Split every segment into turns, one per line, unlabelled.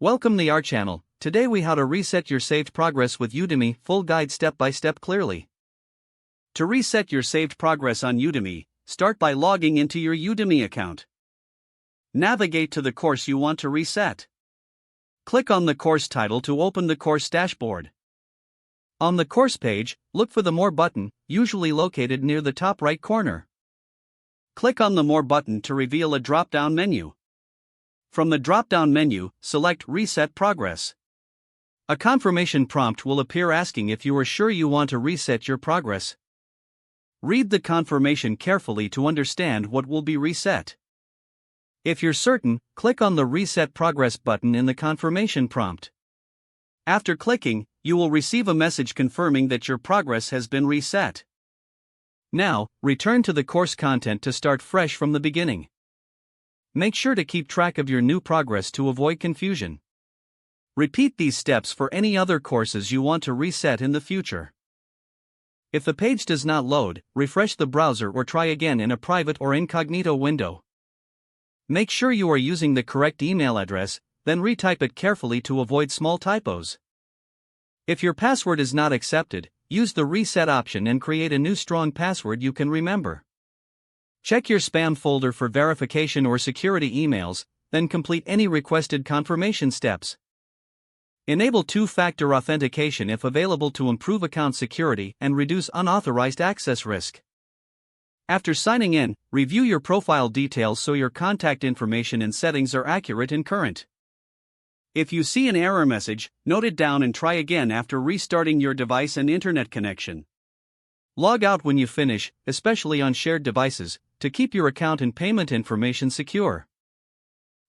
Welcome to our channel. Today we how to reset your saved progress with Udemy, full guide step by step clearly. To reset your saved progress on Udemy, start by logging into your Udemy account. Navigate to the course you want to reset. Click on the course title to open the course dashboard. On the course page, look for the More button, usually located near the top right corner. Click on the More button to reveal a drop-down menu. From the drop-down menu, select Reset Progress. A confirmation prompt will appear asking if you are sure you want to reset your progress. Read the confirmation carefully to understand what will be reset. If you're certain, click on the Reset Progress button in the confirmation prompt. After clicking, you will receive a message confirming that your progress has been reset. Now, return to the course content to start fresh from the beginning. Make sure to keep track of your new progress to avoid confusion. Repeat these steps for any other courses you want to reset in the future. If the page does not load, refresh the browser or try again in a private or incognito window. Make sure you are using the correct email address, then retype it carefully to avoid small typos. If your password is not accepted, use the reset option and create a new strong password you can remember. Check your spam folder for verification or security emails, then complete any requested confirmation steps. Enable two-factor authentication if available to improve account security and reduce unauthorized access risk. After signing in, review your profile details so your contact information and settings are accurate and current. If you see an error message, note it down and try again after restarting your device and internet connection. Log out when you finish, especially on shared devices, to keep your account and payment information secure.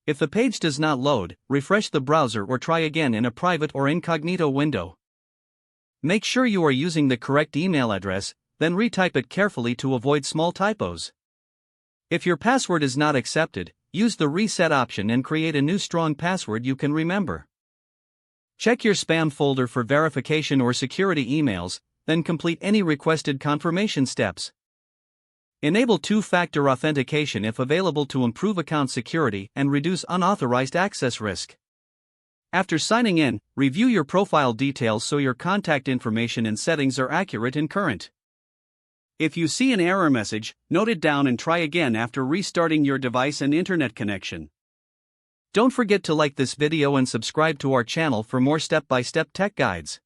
If the page does not load, refresh the browser or try again in a private or incognito window. Make sure you are using the correct email address, then retype it carefully to avoid small typos. If your password is not accepted, use the reset option and create a new strong password you can remember. Check your spam folder for verification or security emails, then complete any requested confirmation steps. Enable two-factor authentication if available to improve account security and reduce unauthorized access risk. After signing in, review your profile details so your contact information and settings are accurate and current. If you see an error message, note it down and try again after restarting your device and internet connection. Don't forget to like this video and subscribe to our channel for more step-by-step tech guides.